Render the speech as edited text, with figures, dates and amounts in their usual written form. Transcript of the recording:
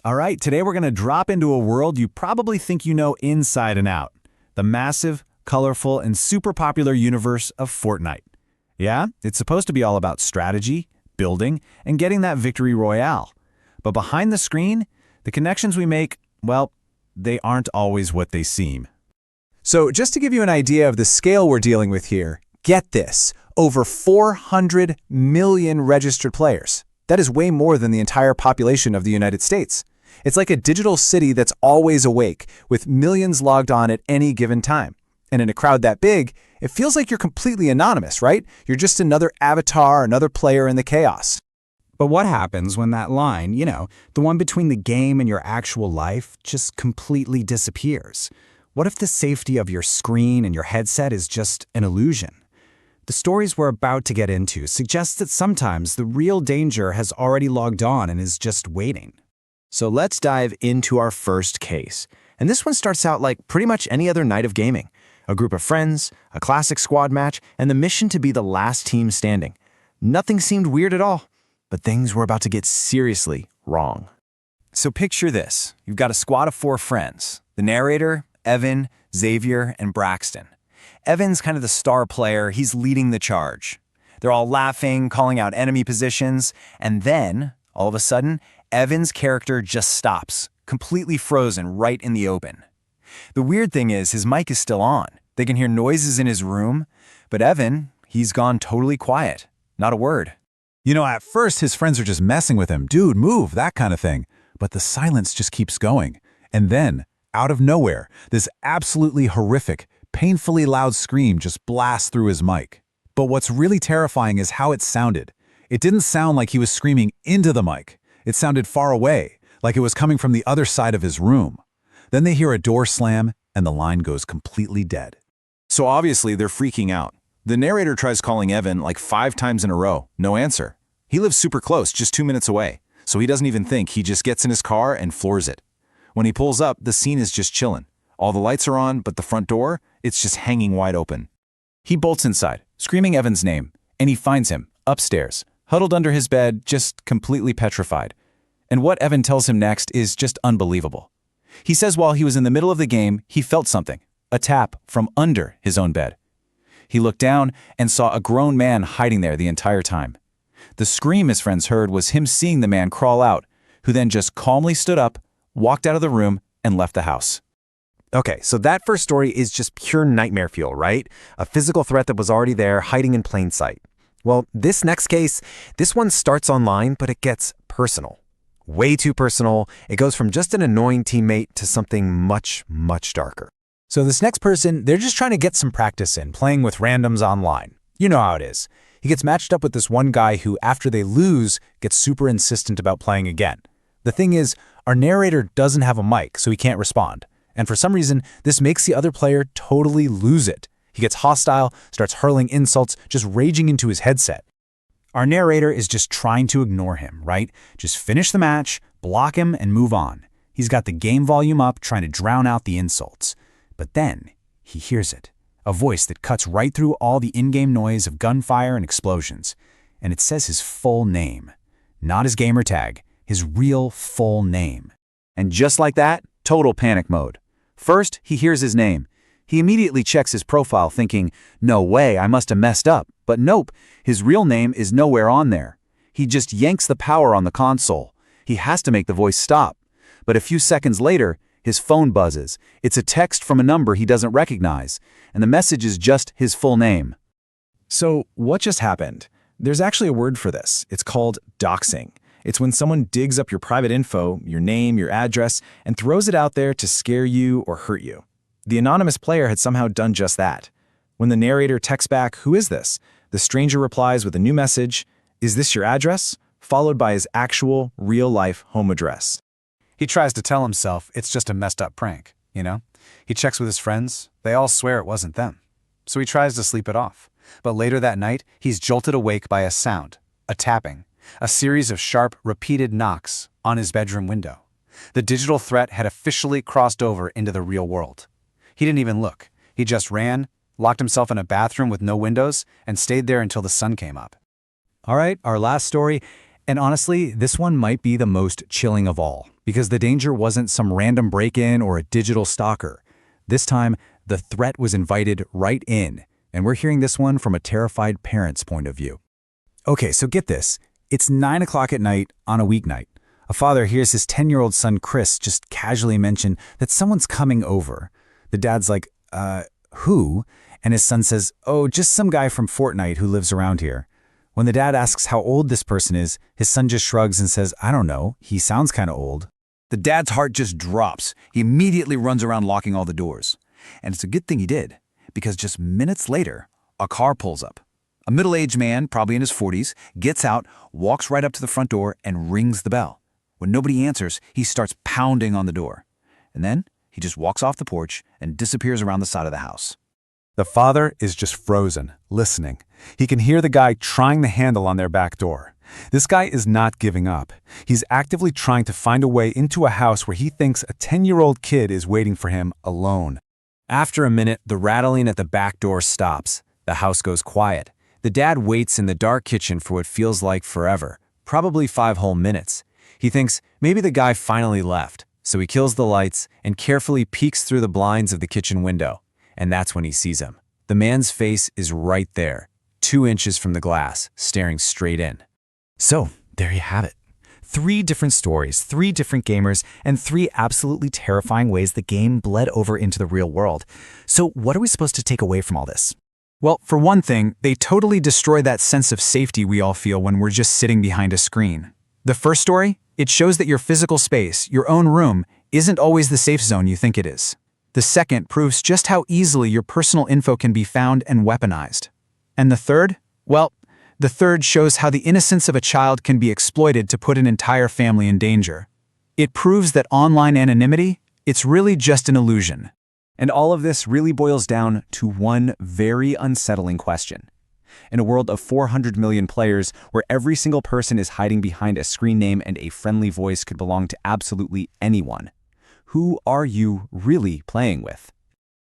All right, today we're going to drop into a world you probably think you know inside and out. The massive, colorful, and super popular universe of Fortnite. Yeah, it's supposed to be all about strategy, building, and getting that victory royale. But behind the screen, the connections we make, well, they aren't always what they seem. So just to give you an idea of the scale we're dealing with here, get this, over 400 million registered players. That is way more than the entire population of the United States. It's like a digital city that's always awake, with millions logged on at any given time. And in a crowd that big, it feels like you're completely anonymous, right? You're just another avatar, another player in the chaos. But what happens when that line, the one between the game and your actual life, just completely disappears? What if the safety of your screen and your headset is just an illusion? The stories we're about to get into suggest that sometimes the real danger has already logged on and is just waiting. So let's dive into our first case. And this one starts out like pretty much any other night of gaming. A group of friends, a classic squad match, and the mission to be the last team standing. Nothing seemed weird at all, but things were about to get seriously wrong. So picture this. You've got a squad of 4 friends. The narrator, Evan, Xavier, and Braxton. Evan's kind of the star player. He's leading the charge. They're all laughing, calling out enemy positions, and then, all of a sudden, Evan's character just stops, completely frozen right in the open. The weird thing is his mic is still on. They can hear noises in his room, but Evan, he's gone totally quiet. Not a word. At first his friends are just messing with him. Dude, move, that kind of thing. But the silence just keeps going. And then, out of nowhere, this absolutely horrific, painfully loud scream just blasts through his mic. But what's really terrifying is how it sounded. It didn't sound like he was screaming into the mic. It sounded far away, like it was coming from the other side of his room. Then they hear a door slam, and the line goes completely dead. So obviously they're freaking out. The narrator tries calling Evan like 5 times in a row. No answer. He lives super close, just 2 minutes away. So he doesn't even think. He just gets in his car and floors it. When he pulls up, the scene is just chillin'. All the lights are on, but the front door, it's just hanging wide open. He bolts inside, screaming Evan's name, and he finds him, upstairs, huddled under his bed, just completely petrified. And what Evan tells him next is just unbelievable. He says while he was in the middle of the game, he felt something, a tap from under his own bed. He looked down and saw a grown man hiding there the entire time. The scream his friends heard was him seeing the man crawl out, who then just calmly stood up, walked out of the room, and left the house. Okay, so that first story is just pure nightmare fuel, right? A physical threat that was already there, hiding in plain sight. Well, this next case, this one starts online, but it gets personal. Way too personal. It goes from just an annoying teammate to something much, much darker. So this next person, they're just trying to get some practice in, playing with randoms online. You know how it is. He gets matched up with this one guy who, after they lose, gets super insistent about playing again. The thing is, our narrator doesn't have a mic, so he can't respond. And for some reason, this makes the other player totally lose it. He gets hostile, starts hurling insults, just raging into his headset. Our narrator is just trying to ignore him, right? Just finish the match, block him, and move on. He's got the game volume up, trying to drown out the insults. But then, he hears it. A voice that cuts right through all the in-game noise of gunfire and explosions. And it says his full name. Not his gamer tag, his real full name. And just like that, total panic mode. First, he hears his name. He immediately checks his profile thinking, no way, I must have messed up. But nope, his real name is nowhere on there. He just yanks the power on the console. He has to make the voice stop. But a few seconds later, his phone buzzes. It's a text from a number he doesn't recognize, and the message is just his full name. So what just happened? There's actually a word for this. It's called doxing. It's when someone digs up your private info, your name, your address, and throws it out there to scare you or hurt you. The anonymous player had somehow done just that. When the narrator texts back, "Who is this?" the stranger replies with a new message, "Is this your address?" followed by his actual, real-life home address. He tries to tell himself it's just a messed up prank, He checks with his friends. They all swear it wasn't them. So he tries to sleep it off. But later that night, he's jolted awake by a sound, a tapping, a series of sharp, repeated knocks on his bedroom window. The digital threat had officially crossed over into the real world. He didn't even look. He just ran, locked himself in a bathroom with no windows, and stayed there until the sun came up. All right, our last story, and honestly, this one might be the most chilling of all. Because the danger wasn't some random break-in or a digital stalker. This time, the threat was invited right in, and we're hearing this one from a terrified parent's point of view. Okay, so get this. It's 9 o'clock at night on a weeknight. A father hears his 10-year-old son Chris just casually mention that someone's coming over. The dad's like, who? And his son says, oh, just some guy from Fortnite who lives around here. When the dad asks how old this person is, his son just shrugs and says, I don't know, he sounds kind of old. The dad's heart just drops. He immediately runs around locking all the doors. And it's a good thing he did, because just minutes later, a car pulls up. A middle-aged man, probably in his 40s, gets out, walks right up to the front door, and rings the bell. When nobody answers, he starts pounding on the door. And then he just walks off the porch and disappears around the side of the house. The father is just frozen, listening. He can hear the guy trying the handle on their back door. This guy is not giving up. He's actively trying to find a way into a house where he thinks a 10-year-old kid is waiting for him alone. After a minute, the rattling at the back door stops. The house goes quiet. The dad waits in the dark kitchen for what feels like forever, probably 5 whole minutes. He thinks maybe the guy finally left, so he kills the lights and carefully peeks through the blinds of the kitchen window. And that's when he sees him. The man's face is right there, 2 inches from the glass, staring straight in. So, there you have it. 3 different stories, 3 different gamers, and 3 absolutely terrifying ways the game bled over into the real world. So what are we supposed to take away from all this? Well, for one thing, they totally destroy that sense of safety we all feel when we're just sitting behind a screen. The first story, it shows that your physical space, your own room, isn't always the safe zone you think it is. The second proves just how easily your personal info can be found and weaponized. And the third? Well, the third shows how the innocence of a child can be exploited to put an entire family in danger. It proves that online anonymity, it's really just an illusion. And all of this really boils down to one very unsettling question. In a world of 400 million players, where every single person is hiding behind a screen name and a friendly voice could belong to absolutely anyone, who are you really playing with?